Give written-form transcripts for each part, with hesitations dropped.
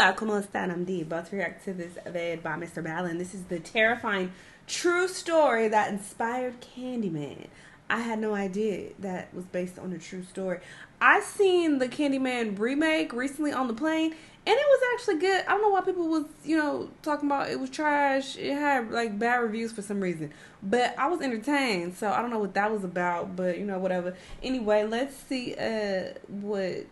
Hola, ¿cómo están? I'm Dee, about to react to this vid by Mr. Ballin. This is the terrifying true story that inspired Candyman. I had no idea that was based on a true story. I seen the Candyman remake recently on the plane, and it was actually good. I don't know why people was, talking about it was trash. It had like bad reviews for some reason. But I was entertained, so I don't know what that was about, but whatever. Anyway, let's see what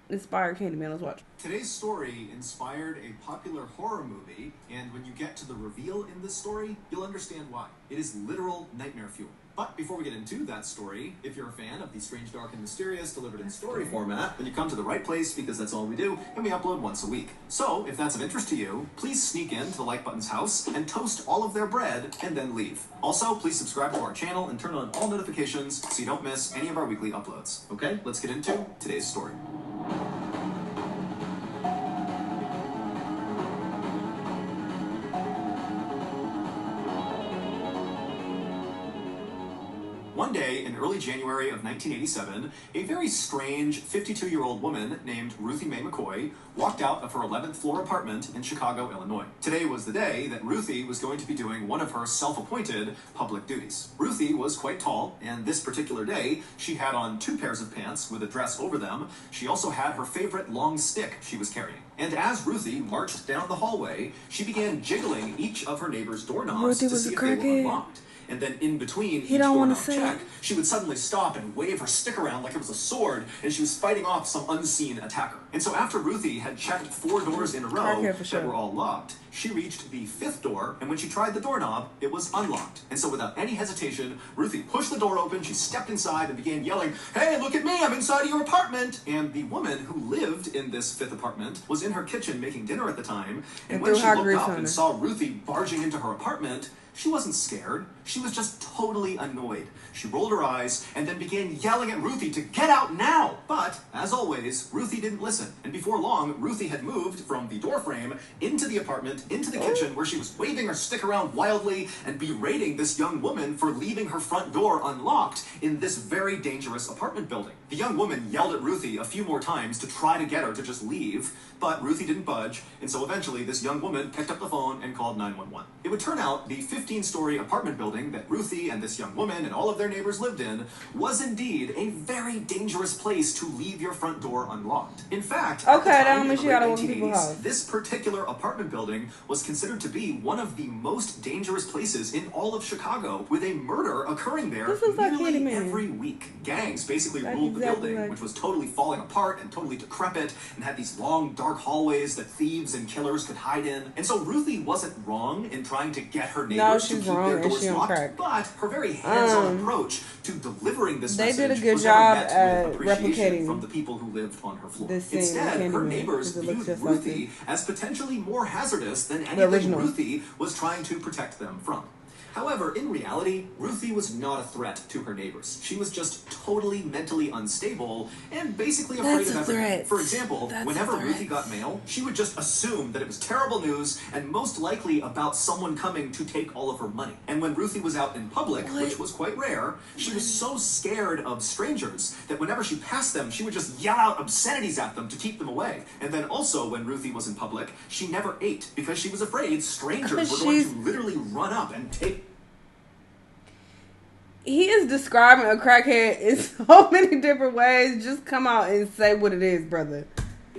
inspired Candyman. Let's watch. Today's story inspired a popular horror movie, and when you get to the reveal in this story, you'll understand why. It is literal nightmare fuel. But before we get into that story, if you're a fan of the strange, dark, and mysterious delivered in story format, then you come to the right place because that's all we do, and we upload once a week. So, if that's of interest to you, please sneak into the like button's house and toast all of their bread and then leave. Also, please subscribe to our channel and turn on all notifications so you don't miss any of our weekly uploads. Okay, let's get into today's story. One day in early January of 1987, a very strange 52-year-old woman named Ruthie Mae McCoy walked out of her 11th floor apartment in Chicago, Illinois. Today was the day that Ruthie was going to be doing one of her self-appointed public duties. Ruthie was quite tall, and this particular day, she had on 2 pairs of pants with a dress over them. She also had her favorite long stick she was carrying. And as Ruthie marched down the hallway, she began jiggling each of her neighbor's doorknobs to see if they were unlocked. And then in between each doorknob check, she would suddenly stop and wave her stick around like it was a sword, and she was fighting off some unseen attacker. And so after Ruthie had checked 4 doors in a row that were all locked, she reached the 5th door, and when she tried the doorknob, it was unlocked. And so without any hesitation, Ruthie pushed the door open, she stepped inside and began yelling, "Hey, look at me, I'm inside of your apartment!" And the woman who lived in this 5th apartment was in her kitchen making dinner at the time, and when she looked up and saw Ruthie barging into her apartment, she wasn't scared. She was just totally annoyed. She rolled her eyes and then began yelling at Ruthie to get out now. But, as always, Ruthie didn't listen. And before long, Ruthie had moved from the doorframe into the apartment, into the kitchen, where she was waving her stick around wildly and berating this young woman for leaving her front door unlocked in this very dangerous apartment building. The young woman yelled at Ruthie a few more times to try to get her to just leave, but Ruthie didn't budge, and so eventually this young woman picked up the phone and called 911. It would turn out the 15-story apartment building that Ruthie and this young woman and all of their neighbors lived in was indeed a very dangerous place to leave your front door unlocked. In fact, at the time, in the late 1980s, this particular apartment building was considered to be one of the most dangerous places in all of Chicago, with a murder occurring there nearly every week. Gangs basically ruled the building, which was totally falling apart and totally decrepit, and had these long, dark hallways that thieves and killers could hide in. And so Ruthie wasn't wrong in trying to get her neighbors to keep their doors locked, but her very hands-on approach to delivering this message was never met with appreciation from the people who lived on her floor. Instead, her neighbors viewed Ruthie as potentially more hazardous than anything Ruthie was trying to protect them from. However, in reality, Ruthie was not a threat to her neighbors. She was just totally mentally unstable and basically afraid of everything. For example, whenever Ruthie got mail, she would just assume that it was terrible news and most likely about someone coming to take all of her money. And when Ruthie was out in public, which was quite rare, she was so scared of strangers that whenever she passed them, she would just yell out obscenities at them to keep them away. And then also, when Ruthie was in public, she never ate because she was afraid strangers were going to literally run up and take. He is describing a crackhead in so many different ways. Just come out and say what it is, brother.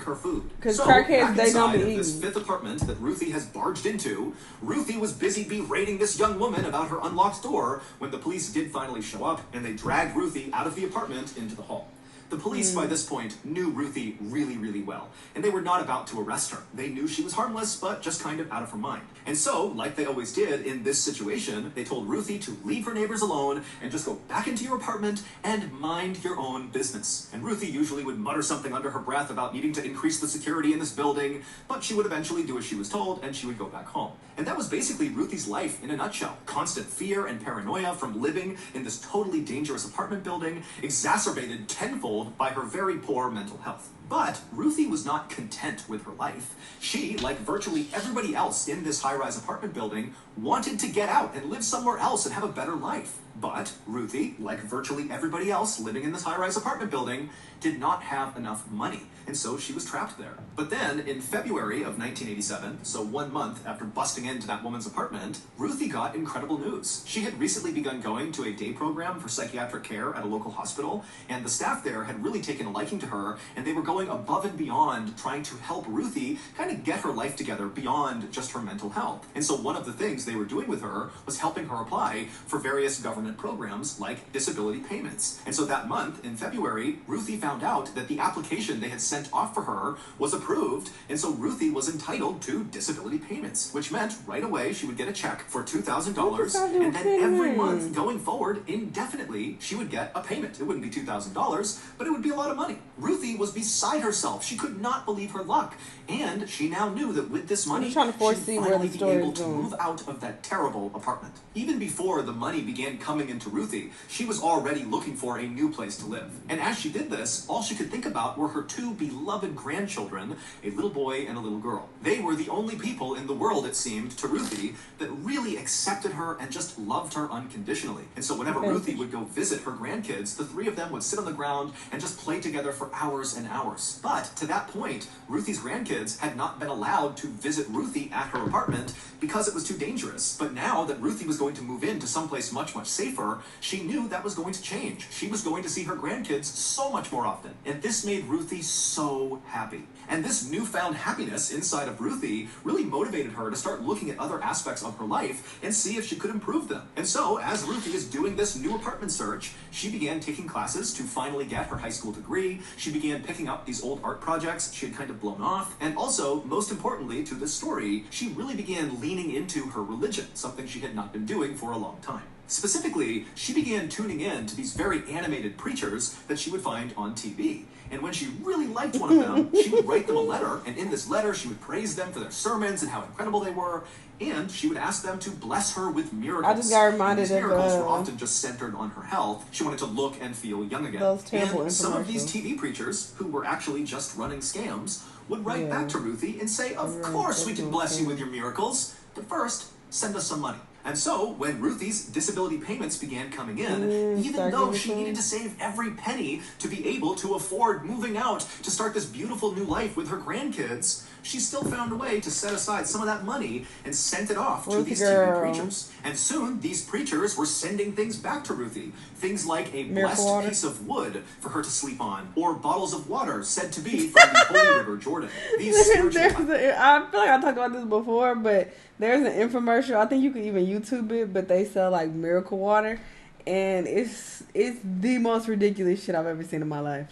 Her food. Because crackheads, they don't be eating. This 5th apartment that Ruthie has barged into, Ruthie was busy berating this young woman about her unlocked door when the police did finally show up, and they dragged Ruthie out of the apartment into the hall. The police, by this point, knew Ruthie really, really well, and they were not about to arrest her. They knew she was harmless, but just kind of out of her mind. And so, like they always did in this situation, they told Ruthie to leave her neighbors alone and just go back into your apartment and mind your own business. And Ruthie usually would mutter something under her breath about needing to increase the security in this building, but she would eventually do as she was told, and she would go back home. And that was basically Ruthie's life in a nutshell. Constant fear and paranoia from living in this totally dangerous apartment building, exacerbated tenfold by her very poor mental health. But Ruthie was not content with her life. She, like virtually everybody else in this high-rise apartment building, wanted to get out and live somewhere else and have a better life. But Ruthie, like virtually everybody else living in this high-rise apartment building, did not have enough money. and so she was trapped there. But then, in February of 1987, so 1 month after busting into that woman's apartment, Ruthie got incredible news. She had recently begun going to a day program for psychiatric care at a local hospital, and the staff there had really taken a liking to her, and they were going above and beyond trying to help Ruthie kind of get her life together beyond just her mental health. And so one of the things they were doing with her was helping her apply for various government programs like disability payments. And so that month, in February, Ruthie found out that the application they had sent off for her was approved, and so Ruthie was entitled to disability payments, which meant right away she would get a check for $2,000, and then every month going forward indefinitely she would get a payment. It wouldn't be $2,000, but it would be a lot of money. Ruthie was beside herself. She could not believe her luck, and she now knew that with this money she'd finally be able to move out of that terrible apartment. Even before the money began coming into Ruthie, she was already looking for a new place to live. And as she did this, all she could think about were her two beloved grandchildren, a little boy and a little girl. They were the only people in the world, it seemed, to Ruthie that really accepted her and just loved her unconditionally. And so whenever Ruthie would go visit her grandkids, the three of them would sit on the ground and just play together for hours and hours. But to that point, Ruthie's grandkids had not been allowed to visit Ruthie at her apartment because it was too dangerous. But now that Ruthie was going to move into someplace much, much safer, she knew that was going to change. She was going to see her grandkids so much more often. And this made Ruthie so happy. And this newfound happiness inside of Ruthie really motivated her to start looking at other aspects of her life and see if she could improve them. And so, as Ruthie is doing this new apartment search, she began taking classes to finally get her high school degree. She began picking up these old art projects she had kind of blown off. And also, most importantly to this story, she really began leaning into her religion, something she had not been doing for a long time. Specifically, she began tuning in to these very animated preachers that she would find on TV. And when she really liked one of them, she would write them a letter, and in this letter she would praise them for their sermons and how incredible they were, and she would ask them to bless her with miracles. I just got reminded of miracles were often just centered on her health. She wanted to look and feel young again. Those terrible and some of these TV preachers, who were actually just running scams, would write back to Ruthie and say, "Of course we can bless you with your miracles, but first, send us some money." And so, when Ruthie's disability payments began coming in, even though she needed to save every penny to be able to afford moving out to start this beautiful new life with her grandkids, she still found a way to set aside some of that money and sent it off to these TV preachers. And soon, these preachers were sending things back to Ruthie. Things like a blessed piece of wood for her to sleep on, or bottles of water said to be from the Holy River Jordan. These spiritual... I feel like I talked about this before, but there's an infomercial. I think you could even YouTube it, but they sell like miracle water, and it's the most ridiculous shit I've ever seen in my life.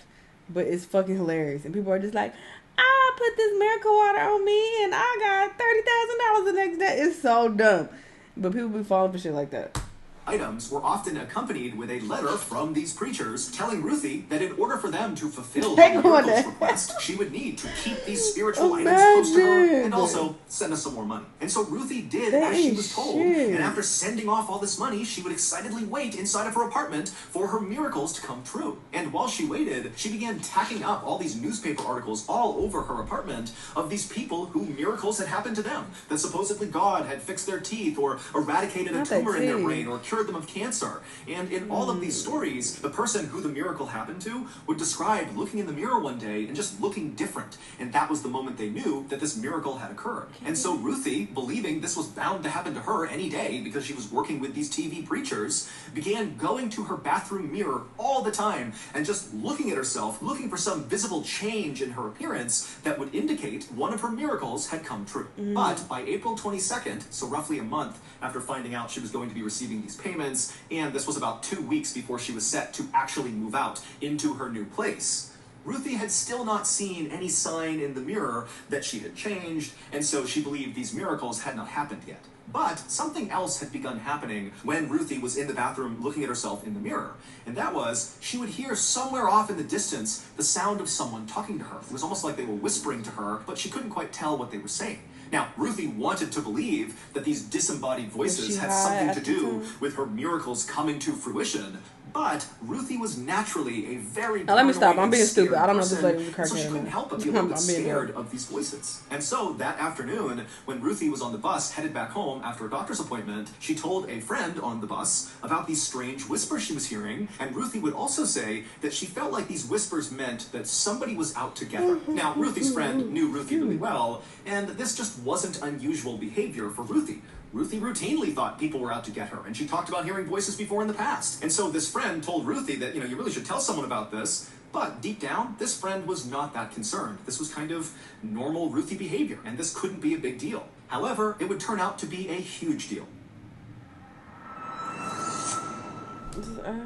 But it's fucking hilarious, and people are just like, "I put this miracle water on me, and I got $30,000 the next day." It's so dumb, but people be falling for shit like that. Items were often accompanied with a letter from these preachers telling Ruthie that in order for them to fulfill her miracles request, she would need to keep these spiritual items close to her and also send us some more money. And so Ruthie did as she was told. And after sending off all this money, she would excitedly wait inside of her apartment for her miracles to come true. And while she waited, she began tacking up all these newspaper articles all over her apartment of these people who miracles had happened to them. That supposedly God had fixed their teeth or eradicated a tumor in their brain or cured them of cancer. And in all of these stories, the person who the miracle happened to would describe looking in the mirror one day and just looking different. And that was the moment they knew that this miracle had occurred. And so Ruthie, believing this was bound to happen to her any day because she was working with these TV preachers, began going to her bathroom mirror all the time and just looking at herself, looking for some visible change in her appearance that would indicate one of her miracles had come true. But by April 22nd, so roughly a month after finding out she was going to be receiving these payments, and this was about 2 weeks before she was set to actually move out into her new place, Ruthie had still not seen any sign in the mirror that she had changed, and so she believed these miracles had not happened yet. But something else had begun happening when Ruthie was in the bathroom looking at herself in the mirror, and that was she would hear somewhere off in the distance the sound of someone talking to her. It was almost like they were whispering to her, but she couldn't quite tell what they were saying. Now, Ruthie wanted to believe that these disembodied voices had something to do with her miracles coming to fruition, But Ruthie was naturally a very now let me stop. paranoid I'm being and stupid. scared I don't know if this person, lady was a and so she crackhead or couldn't not. help but be a little bit I'm being scared dumb. of these voices. And so that afternoon, when Ruthie was on the bus headed back home after a doctor's appointment, she told a friend on the bus about these strange whispers she was hearing, and Ruthie would also say that she felt like these whispers meant that somebody was out to get her. Now, Ruthie's friend knew Ruthie really well, and this just wasn't unusual behavior for Ruthie. Ruthie routinely thought people were out to get her, and she talked about hearing voices before in the past. And so this friend told Ruthie that, you really should tell someone about this. But deep down, this friend was not that concerned. This was kind of normal Ruthie behavior, and this couldn't be a big deal. However, it would turn out to be a huge deal.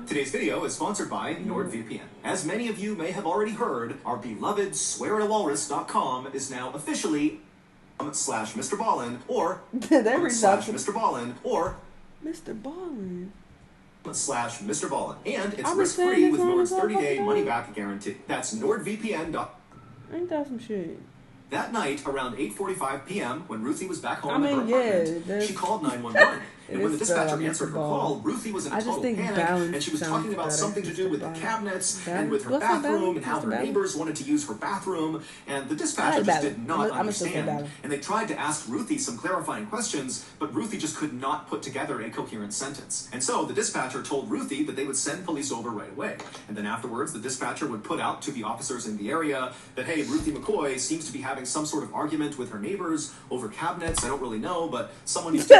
Today's video is sponsored by NordVPN. As many of you may have already heard, our beloved swearatawalrus.com is now officially slash Mr. Ballin or slash Mr. Ballin or Mr. Ballin slash Mr. Ballin. And it's risk-free with Nord's 30-day money-back guarantee. That's NordVPN. Ain't that some shit? That night, around 8:45 p.m., when Ruthie was back home at her apartment, she called 911. And when the dispatcher answered her call, Ruthie was in a total panic, and she was talking about something to do with the cabinets and with her bathroom and how her neighbors wanted to use her bathroom, and the dispatcher just did not understand. And they tried to ask Ruthie some clarifying questions, but Ruthie just could not put together a coherent sentence. And so the dispatcher told Ruthie that they would send police over right away. And then afterwards, the dispatcher would put out to the officers in the area that, hey, Ruthie McCoy seems to be having some sort of argument with her neighbors over cabinets. I don't really know, but someone needs to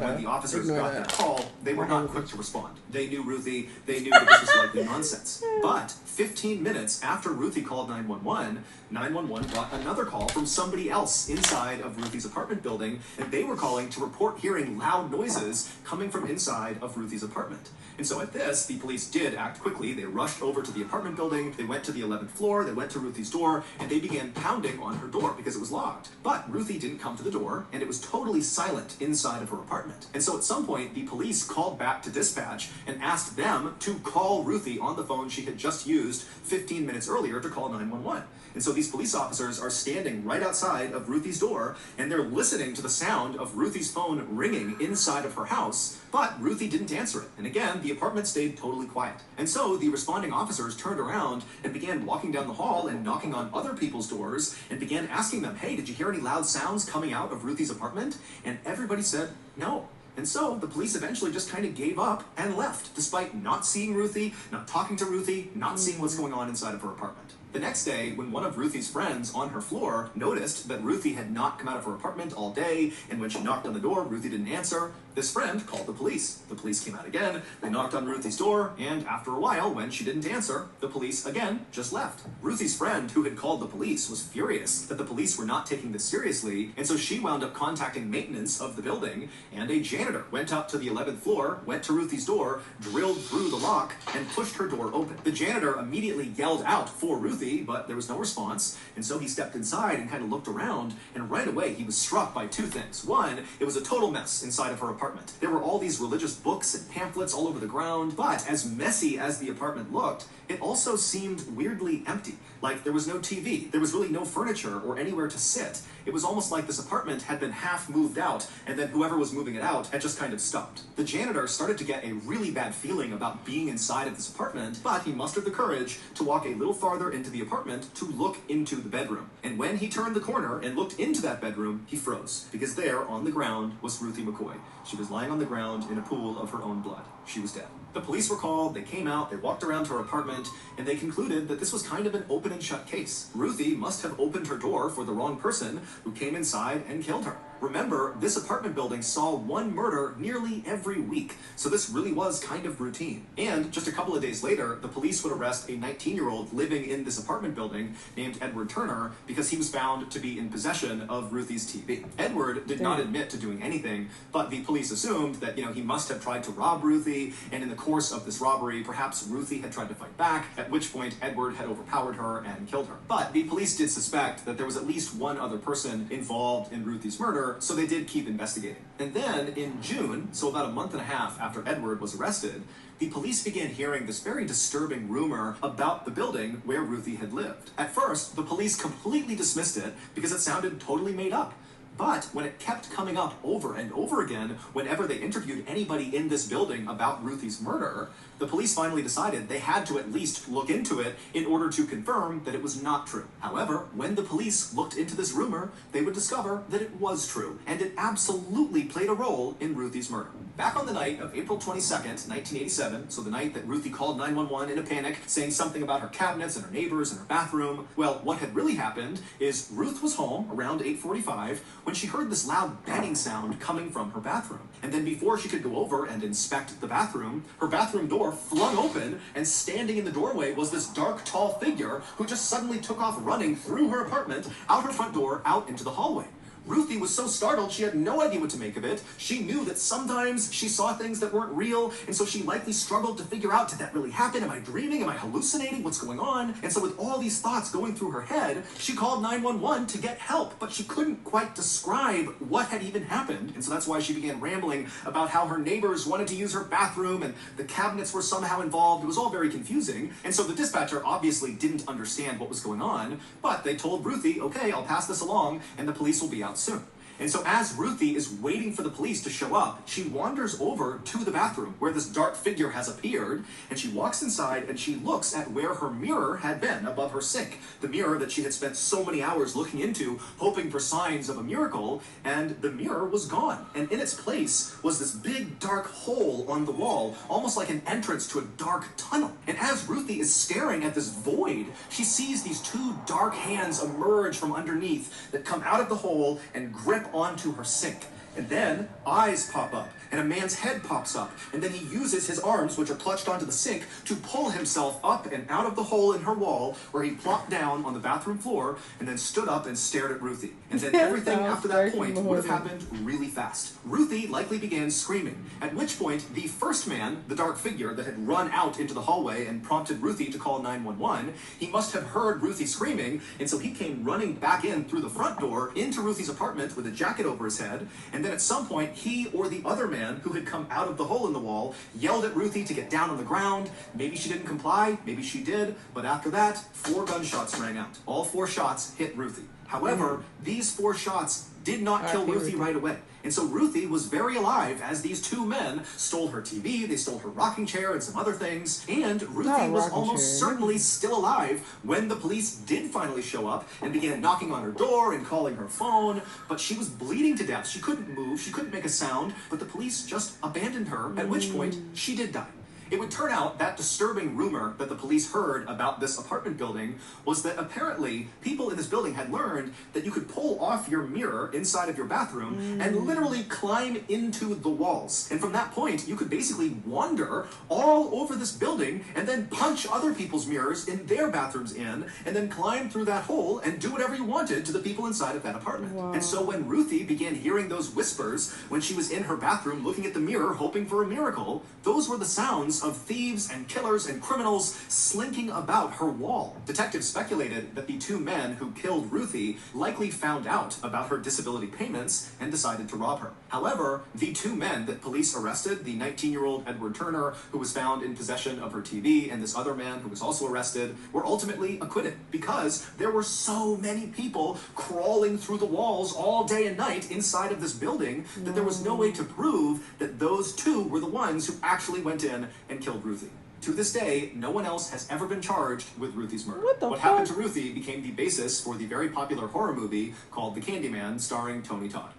when the officers got that call, they were not quick to respond. They knew Ruthie. They knew that this was likely nonsense. But 15 minutes after Ruthie called 911, 911 got another call from somebody else inside of Ruthie's apartment building, and they were calling to report hearing loud noises coming from inside of Ruthie's apartment. And so at this, the police did act quickly. They rushed over to the apartment building, they went to the 11th floor, they went to Ruthie's door, and they began pounding on her door because it was locked. But Ruthie didn't come to the door, and it was totally silent inside of her apartment. And so at some point, the police called back to dispatch and asked them to call Ruthie on the phone she had just used 15 minutes earlier to call 911. And so these police officers are standing right outside of Ruthie's door, and they're listening to the sound of Ruthie's phone ringing inside of her house, but Ruthie didn't answer it. And again, the apartment stayed totally quiet. And so the responding officers turned around and began walking down the hall and knocking on other people's doors and began asking them, hey, did you hear any loud sounds coming out of Ruthie's apartment? And everybody said no. And so the police eventually just kind of gave up and left, despite not seeing Ruthie, not talking to Ruthie, not seeing what's going on inside of her apartment. The next day, when one of Ruthie's friends on her floor noticed that Ruthie had not come out of her apartment all day, and when she knocked on the door, Ruthie didn't answer, this friend called the police. The police came out again, they knocked on Ruthie's door, and after a while, when she didn't answer, the police again just left. Ruthie's friend, who had called the police, was furious that the police were not taking this seriously, and so she wound up contacting maintenance of the building, and a janitor went up to the 11th floor, went to Ruthie's door, drilled through the lock, and pushed her door open. The janitor immediately yelled out for Ruthie, but there was no response, and so he stepped inside and kind of looked around, and right away he was struck by two things. One, it was a total mess inside of her apartment. There were all these religious books and pamphlets all over the ground, but as messy as the apartment looked, it also seemed weirdly empty. Like there was no TV, there was really no furniture or anywhere to sit. It was almost like this apartment had been half moved out, and then whoever was moving it out had just kind of stopped. The janitor started to get a really bad feeling about being inside of this apartment, but he mustered the courage to walk a little farther into the apartment to look into the bedroom. And when he turned the corner and looked into that bedroom, he froze, because there on the ground was Ruthie McCoy. She was lying on the ground in a pool of her own blood. She was dead. The police were called, they came out, they walked around to her apartment, and they concluded that this was kind of an open and shut case. Ruthie must have opened her door for the wrong person who came inside and killed her. Remember, this apartment building saw one murder nearly every week, so this really was kind of routine. And just a couple of days later, the police would arrest a 19-year-old living in this apartment building named Edward Turner because he was found to be in possession of Ruthie's TV. Edward did not admit to doing anything, but the police assumed that, he must have tried to rob Ruthie, and in the course of this robbery, perhaps Ruthie had tried to fight back, at which point Edward had overpowered her and killed her. But the police did suspect that there was at least one other person involved in Ruthie's murder, so they did keep investigating. And then in June, so about a month and a half after Edward was arrested, the police began hearing this very disturbing rumor about the building where Ruthie had lived. At first, the police completely dismissed it because it sounded totally made up. But when it kept coming up over and over again, whenever they interviewed anybody in this building about Ruthie's murder, the police finally decided they had to at least look into it in order to confirm that it was not true. However, when the police looked into this rumor, they would discover that it was true, and it absolutely played a role in Ruthie's murder. Back on the night of April 22nd, 1987, so the night that Ruthie called 911 in a panic, saying something about her cabinets and her neighbors and her bathroom, well, what had really happened is Ruth was home around 8:45 when she heard this loud banging sound coming from her bathroom. And then before she could go over and inspect the bathroom, her bathroom door flung open, and standing in the doorway was this dark, tall figure who just suddenly took off running through her apartment, out her front door, out into the hallway. Ruthie was so startled she had no idea what to make of it. She knew that sometimes she saw things that weren't real, and so she likely struggled to figure out, did that really happen? Am I dreaming? Am I hallucinating? What's going on? And so with all these thoughts going through her head, she called 911 to get help, but she couldn't quite describe what had even happened. And so that's why she began rambling about how her neighbors wanted to use her bathroom and the cabinets were somehow involved. It was all very confusing. And so the dispatcher obviously didn't understand what was going on, but they told Ruthie, okay, I'll pass this along and the police will be out soon. And so as Ruthie is waiting for the police to show up, she wanders over to the bathroom where this dark figure has appeared, and she walks inside and she looks at where her mirror had been above her sink. The mirror that she had spent so many hours looking into, hoping for signs of a miracle, and the mirror was gone. And in its place was this big dark hole on the wall, almost like an entrance to a dark tunnel. And as Ruthie is staring at this void, she sees these two dark hands emerge from underneath that come out of the hole and grip onto her sink. And then eyes pop up and a man's head pops up, and then he uses his arms, which are clutched onto the sink, to pull himself up and out of the hole in her wall, where he plopped down on the bathroom floor and then stood up and stared at Ruthie. And then everything after that point would have happened really fast. Ruthie likely began screaming, at which point the first man, the dark figure that had run out into the hallway and prompted Ruthie to call 911, he must have heard Ruthie screaming, and so he came running back in through the front door into Ruthie's apartment with a jacket over his head, and then at some point he or the other man who had come out of the hole in the wall yelled at Ruthie to get down on the ground. Maybe she didn't comply, maybe she did, but after that, 4 gunshots rang out. All 4 shots hit Ruthie. However, these 4 shots did not kill Ruthie right away. And so Ruthie was very alive as these 2 men stole her TV, they stole her rocking chair and some other things, and Ruthie was almost certainly still alive when the police did finally show up and began knocking on her door and calling her phone, but she was bleeding to death. She couldn't move, she couldn't make a sound, but the police just abandoned her, at which point she did die. It would turn out that disturbing rumor that the police heard about this apartment building was that apparently people in this building had learned that you could pull off your mirror inside of your bathroom and literally climb into the walls. And from that point, you could basically wander all over this building and then punch other people's mirrors in their bathrooms in, and then climb through that hole and do whatever you wanted to the people inside of that apartment. Wow. And so when Ruthie began hearing those whispers when she was in her bathroom looking at the mirror hoping for a miracle, those were the sounds of thieves and killers and criminals slinking about her wall. Detectives speculated that the 2 men who killed Ruthie likely found out about her disability payments and decided to rob her. However, the 2 men that police arrested, the 19-year-old Edward Turner, who was found in possession of her TV, and this other man who was also arrested, were ultimately acquitted because there were so many people crawling through the walls all day and night inside of this building that there was no way to prove that those 2 were the ones who actually went in and killed Ruthie. To this day, no one else has ever been charged with Ruthie's murder. What happened to Ruthie became the basis for the very popular horror movie called The Candyman, starring Tony Todd.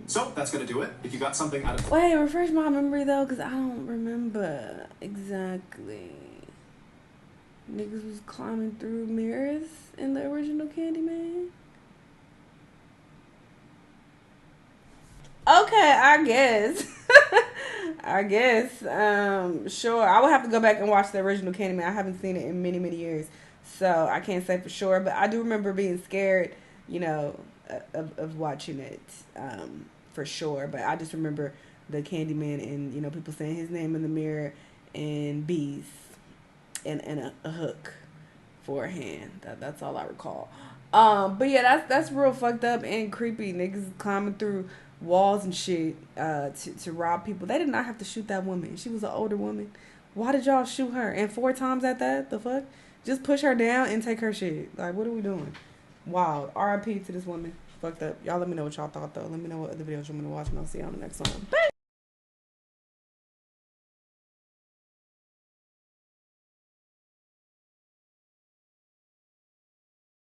So, that's gonna do it. If you got something out of... Wait, refresh my memory though, because I don't remember exactly. Niggas was climbing through mirrors in the original Candyman? Okay, I guess. I guess. Sure. I would have to go back and watch the original Candyman. I haven't seen it in many, many years. So I can't say for sure. But I do remember being scared, you know, of watching it. For sure. But I just remember the Candyman and, you know, people saying his name in the mirror and bees and a hook for a hand. That's all I recall. But yeah, that's real fucked up and creepy. Niggas climbing through walls and shit to rob people. They did not have to shoot that woman. She was an older woman. Why did y'all shoot her? And 4 times at that? The fuck? Just push her down and take her shit. Like, what are we doing? Wild. R.I.P. to this woman. Fucked up. Y'all let me know what y'all thought, though. Let me know what other videos you want me to watch, and I'll see you on the next one. Bye!